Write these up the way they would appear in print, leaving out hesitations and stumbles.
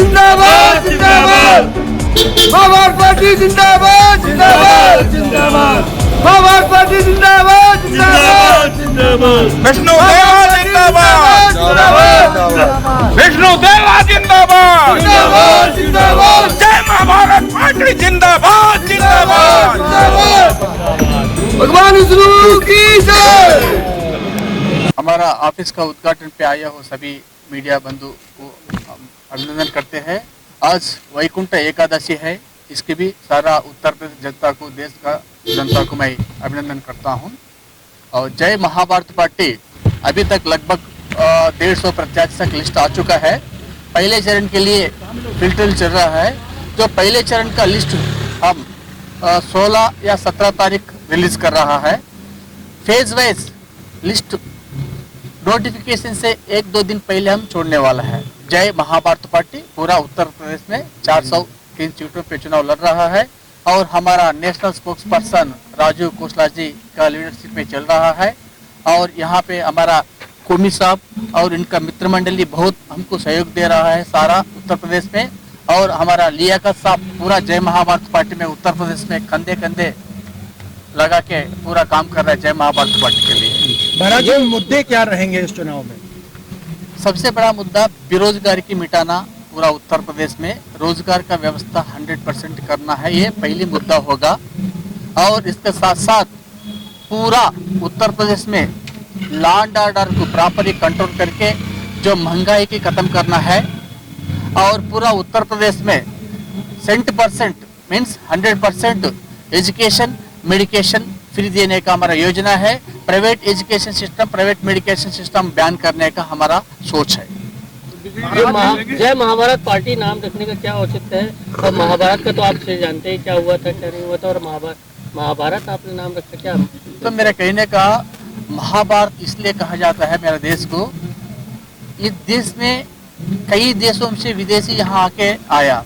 जिंदाबाद जिंदाबाद मार्क्सवादी पार्टी जिंदाबाद जिंदाबाद जिंदाबाद मार्क्सवादी पार्टी जिंदाबाद जिंदाबाद जिंदाबाद विष्णु देवा जिंदाबाद विष्णु देवा जिंदाबाद जिंदाबाद जिंदाबाद जय महाभारत पार्टी जिंदाबाद जिंदाबाद भगवान विष्णु की जय। हमारा ऑफिस का उद्घाटन पे आया हो सभी मीडिया बंधु को अभिनंदन करते हैं। आज वैकुंठ एकादशी है, इसकी भी सारा उत्तर प्रदेश जनता को, देश का जनता को मैं अभिनंदन करता हूं। और जय महाभारत पार्टी अभी तक लगभग 150 प्रत्याशी तक लिस्ट आ चुका है। पहले चरण के लिए फिल्टर चल रहा है। जो पहले चरण का लिस्ट हम 16 या 17 तारीख रिलीज कर रहा है। फेज वाइज लिस्ट नोटिफिकेशन से 1-2 दिन पहले हम छोड़ने वाला है। जय महाभारत पार्टी पूरा उत्तर प्रदेश में 403 सीटों पे चुनाव लड़ रहा है और हमारा national spokesperson Raju Khosla ji का लीडरशिप में चल रहा है। और यहाँ पे हमारा कोमी साहब और इनका मित्र मंडली बहुत हमको सहयोग दे रहा है सारा उत्तर प्रदेश में। और हमारा लियाकत साहब पूरा जय महाभारत पार्टी में उत्तर प्रदेश में कंधे कंधे लगा के पूरा काम कर रहा है जय महाभारत पार्टी के लिए। महाराज जी, मुद्दे क्या रहेंगे इस चुनाव में? सबसे बड़ा मुद्दा बेरोजगारी की मिटाना। पूरा उत्तर प्रदेश में रोजगार का व्यवस्था 100% करना है, ये पहली मुद्दा होगा। और इसके साथ साथ पूरा उत्तर प्रदेश में लॉ एंड ऑर्डर को प्रॉपरली कंट्रोल करके जो महंगाई की खत्म करना है। और पूरा उत्तर प्रदेश में 100% मीन्स 100% एजुकेशन मेडिकेशन फ्री देने का हमारा योजना है। Private education system, private medication system ban करने का हमारा सोच है। जय महाभारत पार्टी नाम रखने का क्या औचित्य है? और महाभारत का तो आप से जानते हैं क्या हुआ था क्या नहीं हुआ था, और महाभारत आपने नाम रखा क्या? तो मेरा कहने का महाभारत इसलिए कहा जाता है मेरे देश को, इस देश में कई देशों से विदेशी यहाँ आके आया,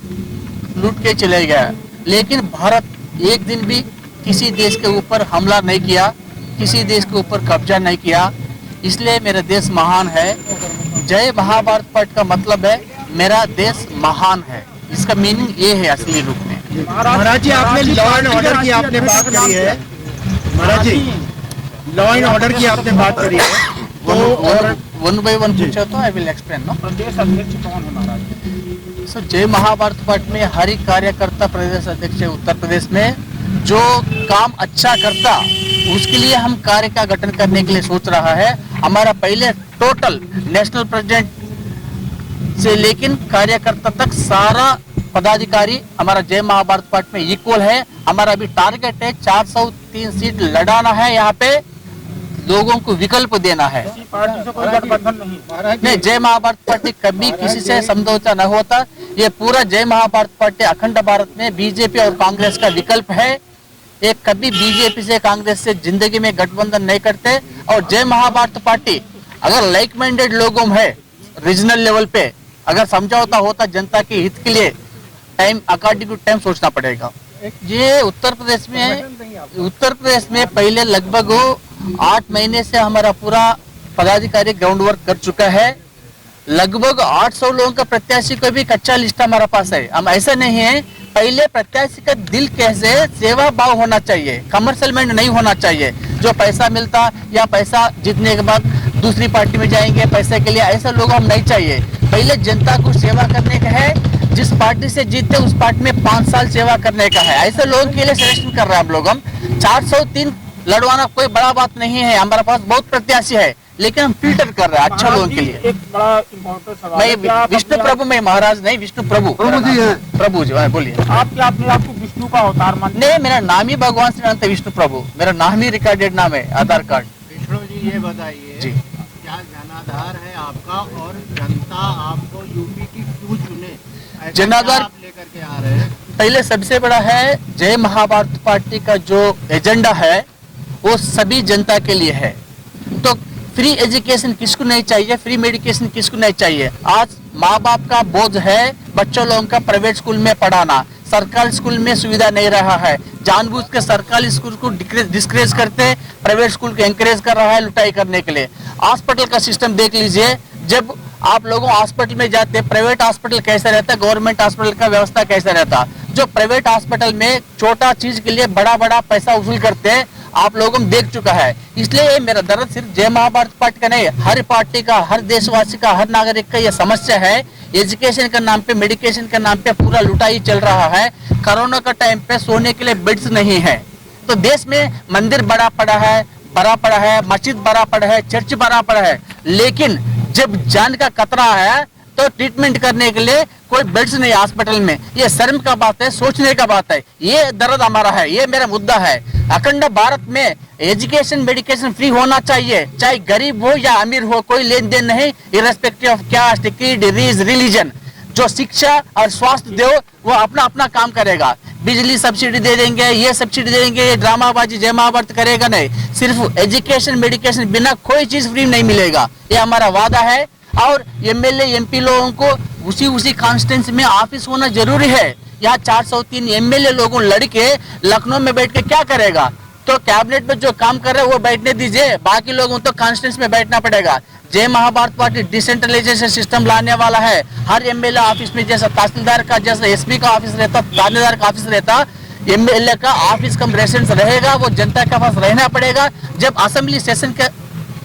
लूट के चले गया, लेकिन भारत एक दिन भी किसी देश के ऊपर हमला नहीं किया, किसी देश के ऊपर कब्जा नहीं किया। इसलिए मेरा देश महान है। जय महाभारत पार्टी का मतलब है मेरा देश महान है, इसका मीनिंग ये है असली रूप में। महाराज जी, आपने लॉ एंड ऑर्डर की आपने बात करी है। महाराज जी, लॉ एंड ऑर्डर की आपने बात करी है, तो वन बाय वन पूछा तो आई विल एक्सप्लेन। नो, प्रदेश अध्यक्ष कौन है महाराज? सो जय महाभारत पार्टी में हर एक कार्यकर्ता प्रदेश अध्यक्ष है। उत्तर प्रदेश में जो काम अच्छा करता उसके लिए हम कार्य का गठन करने के लिए सोच रहा है। हमारा पहले टोटल नेशनल प्रेसिडेंट से लेकिन कार्यकर्ता तक सारा पदाधिकारी हमारा जय महाभारत पार्टी में इक्वल है। हमारा अभी टारगेट है 403 सीट लड़ाना है, यहाँ पे लोगों को विकल्प देना है। पार्टी से कोई गठबंधन नहीं? नहीं, जय महाभारत पार्टी कभी किसी से समझौता न होता। ये पूरा जय महाभारत पार्टी अखंड भारत में बीजेपी और कांग्रेस का विकल्प है। ये कभी बीजेपी से कांग्रेस से जिंदगी में गठबंधन नहीं करते। और जय महाभारत पार्टी अगर लाइक माइंडेड लोगों में है, रीजनल लेवल पे अगर समझौता होता जनता के हित के लिए, टाइम अकॉर्डिंग टू टाइम सोचना पड़ेगा। ये उत्तर प्रदेश में पहले लगभग 8 महीने से हमारा पूरा पदाधिकारी ग्राउंड वर्क कर चुका है। लगभग 800 लोगों का प्रत्याशी को भी कच्चा लिस्ट हमारा पास है। हम ऐसा नहीं है, पहले प्रत्याशी का दिल कैसे सेवा भाव होना चाहिए, कमर्शियल माइंड नहीं होना चाहिए। जो पैसा मिलता या पैसा जीतने के बाद दूसरी पार्टी में जाएंगे पैसे के लिए, ऐसा लोग हम नहीं चाहिए। पहले जनता को सेवा करने का है, जिस पार्टी से जीतते उस पार्टी में 5 साल सेवा करने का है। ऐसे लोगों के लिए सिलेक्शन कर रहे हैं हम लोग। हम 403 लड़वाना कोई बड़ा बात नहीं है, हमारे पास बहुत प्रत्याशी है, लेकिन हम फिल्टर कर रहे हैं अच्छा लोगों के लिए। एक बड़ा इम्पोर्टेंट सवाल है, मैं विष्णु प्रभु, मैं महाराज नहीं, विष्णु प्रभु जी है। प्रभु जी, बोलिए। आप क्या अपने आपको विष्णु का अवतार मानते? नहीं, मेरा नाम ही भगवान श्री अनंत विष्णु प्रभु, मेरा नाम ही रिकॉर्डेड नाम है आधार कार्ड। विष्णु जी, ये बताइए जी, क्या जनाधार है आपका और जनता आपको यूपी की क्यों चुने? जनाधार आप लेकर के आ रहे हैं। पहले सबसे बड़ा है जय महाभारत पार्टी का जो एजेंडा है वो सभी जनता के लिए है। तो फ्री एजुकेशन किसको नहीं चाहिए, फ्री मेडिकेशन किसको नहीं चाहिए। आज माँ बाप का बोझ है बच्चों लोगों का प्राइवेट स्कूल में पढ़ाना, सरकारी स्कूल में सुविधा नहीं रहा है। जानबूझ के सरकारी स्कूल को डिस्करेज करते, प्राइवेट स्कूल को एंकरेज कर रहा है लुटाई करने के लिए। हॉस्पिटल का सिस्टम देख लीजिए, जब आप लोगों हॉस्पिटल में जाते, प्राइवेट हॉस्पिटल कैसा रहता, गवर्नमेंट हॉस्पिटल का व्यवस्था कैसा रहता। जो प्राइवेट हॉस्पिटल में छोटा चीज के लिए बड़ा बड़ा पैसा वसूल करते हैं, आप लोगों को देख चुका है। इसलिए ये मेरा दर्द सिर्फ जय महाभारत पार्टी का नहीं, हर पार्टी का, हर देशवासी का, हर नागरिक का यह समस्या है। एजुकेशन के नाम पे, मेडिकेशन के नाम पे पूरा लुटाई चल रहा है। कोरोना का टाइम पे सोने के लिए बेड्स नहीं है, तो देश में मंदिर बड़ा पड़ा है, मस्जिद बड़ा पड़ा है, चर्च बड़ा पड़ा है, लेकिन जब जान का खतरा है तो ट्रीटमेंट करने के लिए कोई बेड्स नहीं हॉस्पिटल में। ये शर्म का बात है, सोचने का बात है। ये दर्द हमारा है, ये मेरा मुद्दा है। अखंड भारत में एजुकेशन मेडिकेशन फ्री होना चाहिए, चाहे गरीब हो या अमीर हो, कोई लेन देन नहीं, irrespective of caste, creed, race, religion. जो शिक्षा और स्वास्थ्य दो वो अपना अपना काम करेगा। बिजली सब्सिडी दे देंगे, ये सब्सिडी दे देंगे, ये ड्रामाबाजी जय महाभारत करेगा नहीं। सिर्फ एजुकेशन मेडिकेशन बिना कोई चीज फ्री नहीं मिलेगा, ये हमारा वादा है। और एमएलए एमपी लोगों को उसी कॉन्स्टिट्यूंसी में ऑफिस होना जरूरी है। यहाँ 403 एमएलए लोगों लड़के लखनऊ में बैठ के क्या करेगा? तो कैबिनेट में जो काम कर रहे हैं वो बैठने दीजिए, बाकी लोगों तो कॉन्स्टिट्यूंसी में बैठना पड़ेगा। जय महाभारत पार्टी डिसेंट्रलाइजेशन सिस्टम लाने वाला है। हर एमएलए ऑफिस में जैसा तहसीलदार का, जैसा एसपी का ऑफिस रहता, थानेदार का ऑफिस रहता, एमएलए का ऑफिस कम रेसिडेंस रहेगा। वो जनता के पास रहना पड़ेगा। जब असेंबली सेशन के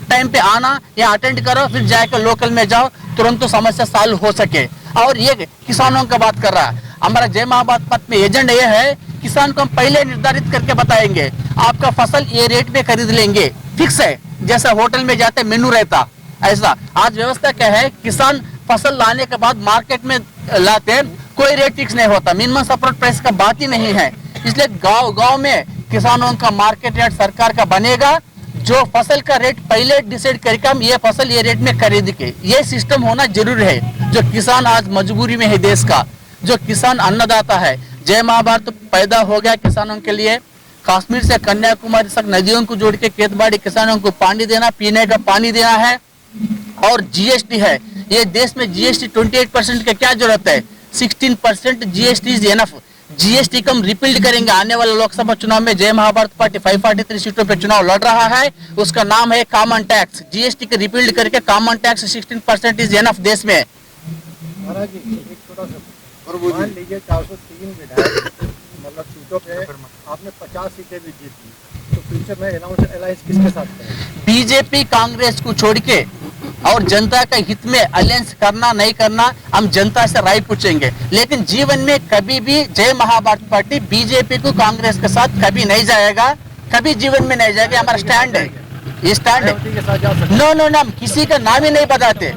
टाइम पे आना या अटेंड करो, फिर जाकर लोकल में जाओ, तुरंत तो समस्या सॉल्व हो सके। और ये किसानों का बात कर रहा है, हमारा जय महाभारत पार्टी में एजेंडा ये है, किसान को हम पहले निर्धारित करके बताएंगे, आपका फसल ये रेट में खरीद लेंगे, फिक्स है। जैसा होटल में जाते मेनू रहता, ऐसा आज व्यवस्था क्या है, किसान फसल लाने के बाद मार्केट में लाते हैं, कोई रेट फिक्स नहीं होता, मिनिमम सपोर्ट प्राइस का बात ही नहीं है। इसलिए गांव में किसानों का मार्केट रेट सरकार का बनेगा, जो फसल का रेट पहले डिसाइड करके हम ये फसल ये रेट में खरीद के, ये सिस्टम होना जरूरी है। जो किसान आज मजबूरी में है देश का, जो किसान अन्नदाता है, जय महाभारत पैदा हो गया किसानों के लिए। कश्मीर से कन्याकुमारी तक नदियों को जोड़ के खेत बाड़ी किसानों को पानी देना, पीने का पानी देना है। और जीएसटी है, ये देश में जीएसटी 28% की क्या जरूरत है, 16% जीएसटी इज एनफ। जीएसटी को हम रिपील करेंगे आने वाले लोकसभा चुनाव में। जय महाभारत पार्टी 543 सीटों पे चुनाव लड़ रहा है, उसका नाम है कॉमन टैक्स। जीएसटी को रिपील करके कॉमन टैक्स 16% इज एनफ देश में। महाराज जी एक छोटा सा मान लीजिए 403 विधायक मतलब सीटों पे आपने 50 सीटें भी जीत ली, तो फ्यूचर में अलायंस किसके साथ करें? बीजेपी कांग्रेस को छोड़ के और जनता के हित में अलायंस करना नहीं करना हम जनता से राय पूछेंगे। लेकिन जीवन में कभी भी जय महाभारत पार्टी बीजेपी को कांग्रेस के साथ कभी नहीं जाएगा, कभी जीवन में नहीं जाएगा। हमारा स्टैंड है, ये स्टैंड है। नो, हम किसी का नाम ही नहीं बताते,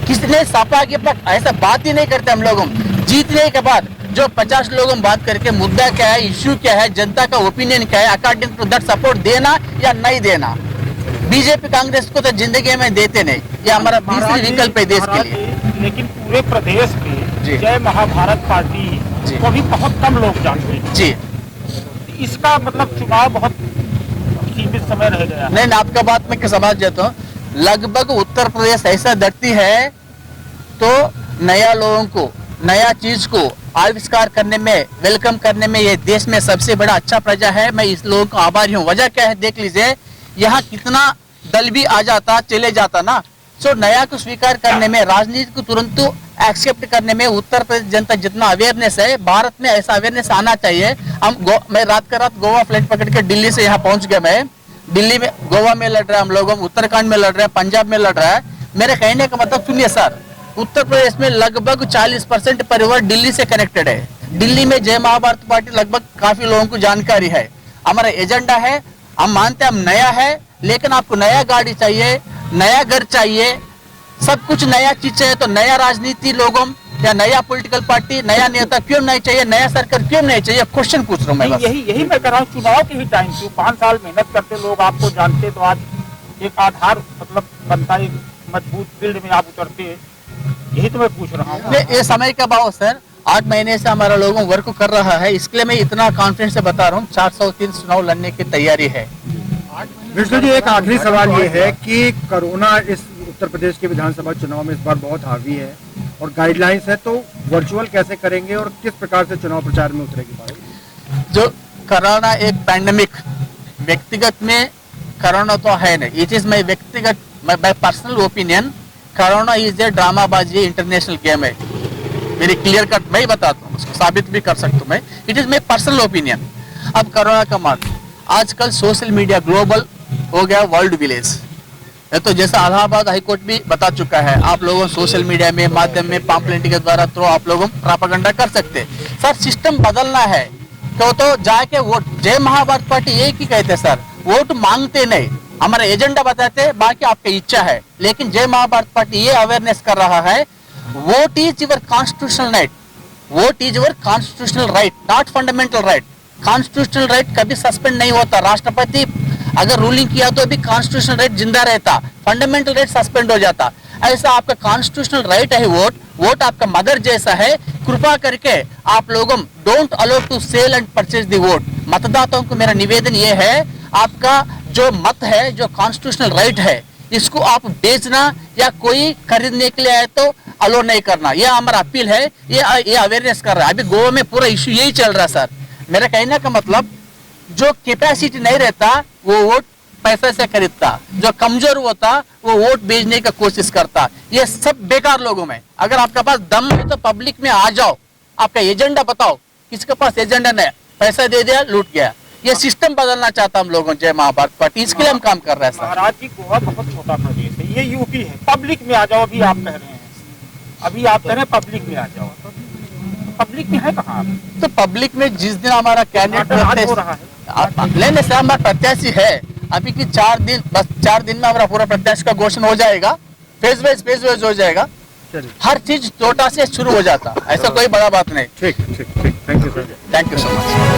किसने सपा के पास ऐसा बात ही नहीं करते हम लोगों। जीतने के बाद जो 50 लोगों बात करके मुद्दा क्या है, इश्यू क्या है, जनता का ओपिनियन क्या है, अकॉर्डिंग टू दैट सपोर्ट देना या नहीं देना। बीजेपी कांग्रेस को तो जिंदगी में देते नहीं, ये हमारा तीसरी विकल्प है देश के लिए। लेकिन पूरे प्रदेश में जय महाभारत पार्टी को भी बहुत कम लोग जानते हैं जी। इसका मतलब चुनाव बहुत सीमित समय रह गया। नहीं, आपका बात मैं समझ जाता हूँ। लगभग उत्तर प्रदेश ऐसा धरती है तो नया लोगों को, नया चीज को आविष्कार करने में, वेलकम करने में ये देश में सबसे बड़ा अच्छा प्रजा है। मैं इस लोगों को आभारी हूँ। वजह क्या है देख लीजिए, यहाँ कितना दल भी आ जाता चले जाता ना, सो नया को स्वीकार करने में, राजनीति को तुरंत एक्सेप्ट करने में उत्तर प्रदेश जनता जितना अवेयरनेस है, भारत में ऐसा अवेयरनेस आना चाहिए। मैं रात का रात गोवा फ्लाइट पकड़ के दिल्ली से यहाँ पहुंच गया। मैं दिल्ली में, गोवा में लड़ रहा है हम लोग, उत्तराखंड में लड़ रहे हैं, पंजाब में लड़ रहा है। मेरे कहने का मतलब सुनिए सर, उत्तर प्रदेश में लगभग 40% परिवार दिल्ली से कनेक्टेड है। दिल्ली में जय महाभारत पार्टी लगभग काफी लोगों को जानकारी है। हमारा एजेंडा है, हम मानते हैं हम नया है, लेकिन आपको नया गाड़ी चाहिए, नया घर चाहिए, सब कुछ नया चीज चाहिए, तो नया राजनीति लोगों या नया पॉलिटिकल पार्टी, नया नेता क्यों नहीं चाहिए, नया सरकार क्यों नहीं चाहिए, क्वेश्चन पूछ रहा हूँ मैं। यही मैं कर रहा हूँ। चुनाव के ही टाइम से 5 साल मेहनत करते लोग आपको जानते, तो आज एक आधार मतलब बनता है, मजबूत फील्ड में आप उतरते, यही तो मैं पूछ रहा हूँ। ये समय का भाव सर, 8 महीने से हमारा लोगों वर्क कर रहा है, इसलिए मैं इतना कॉन्फिडेंस से बता रहा हूँ। 403 चुनाव लड़ने की तैयारी है। विष्णु जी एक आखिरी सवाल ये है कि कोरोना इस उत्तर प्रदेश के विधानसभा चुनाव में इस बार बहुत हावी है और गाइडलाइंस है, तो वर्चुअल कैसे करेंगे और किस प्रकार से चुनाव प्रचार में उतरेगी? जो कोरोना एक पैंडेमिक, व्यक्तिगत में कोरोना तो है नहीं, ये चीज मैं व्यक्तिगत, मैं personal opinion, corona is a ड्रामाबाजी, इंटरनेशनल गेम है। मेरी क्लियर कट मैं ही बताता हूँ, उसको साबित भी कर सकता हूँ मैं। It is my personal opinion. अब कोरोना का मार्ग आजकल सोशल मीडिया ग्लोबल हो गया, वर्ल्ड विलेज है। तो जैसा इलाहाबाद हाईकोर्ट भी बता चुका है, आप लोगों सोशल मीडिया में माध्यम में पाम्पलेट के द्वारा तो आप लोगों प्रोपेगेंडा कर सकते। सर सिस्टम बदलना है तो जाके वोट, जय महाभारत पार्टी एक ही कहते सर, वोट मांगते नहीं, हमारा एजेंडा बताते, बाकी आपकी इच्छा है। लेकिन जय महाभारत पार्टी ये अवेयरनेस कर रहा है, vote is your constitutional right, vote is your constitutional right, not fundamental right. Constitutional right कभी सस्पेंड नहीं होता। राष्ट्रपति अगर रूलिंग किया तो भी कॉन्स्टिट्यूशनल राइट जिंदा रहता, फंडामेंटल राइट सस्पेंड हो जाता। ऐसा आपका कॉन्स्टिट्यूशनल राइट है वोट, वोट आपका मदर जैसा है। कृपा करके आप लोगों don't allow to sell and purchase the vote. मतदाताओं को मेरा निवेदन ये है, आपका जो मत है, जो कॉन्स्टिट्यूशनल राइट है, इसको आप बेचना या कोई खरीदने के लिए आए तो अलाउ नहीं करना, यह हमारा अपील है। ये अवेयरनेस कर रहा है। अभी गोवा में पूरा इश्यू यही चल रहा है सर। मेरा कहने का मतलब, जो कैपेसिटी नहीं रहता वो वोट पैसे से खरीदता, जो कमजोर होता वो वोट बेचने का कोशिश करता। ये सब बेकार लोगों में। अगर आपके पास दम है तो पब्लिक में आ जाओ, आपका एजेंडा बताओ। किसके पास एजेंडा नहीं, पैसा दे दिया लूट गया। ये सिस्टम बदलना चाहता हम लोगों, जय महाभारत पार्टी, इसके लिए हम काम कर रहे हैं सर। महाराज जी, गोवा बहुत छोटा प्रदेश है, ये यूपी है। पब्लिक में आ जाओ, अभी आप कह रहे हैं, अभी आप कह रहे हैं पब्लिक में आ जाओ, तो पब्लिक में है कहाँ आप? तो पब्लिक में जिस दिन हमारा कैंडिडेट हो रहा है, लेने से हमारा प्रत्याशी है अभी की 4 दिन, बस 4 दिन में हमारा पूरा प्रत्याशी का घोषणा हो जाएगा। फेज वाइज हो जाएगा। हर चीज छोटा से शुरू हो जाता, ऐसा कोई बड़ा बात नहीं। ठीक, thank you sir. Thank you so much.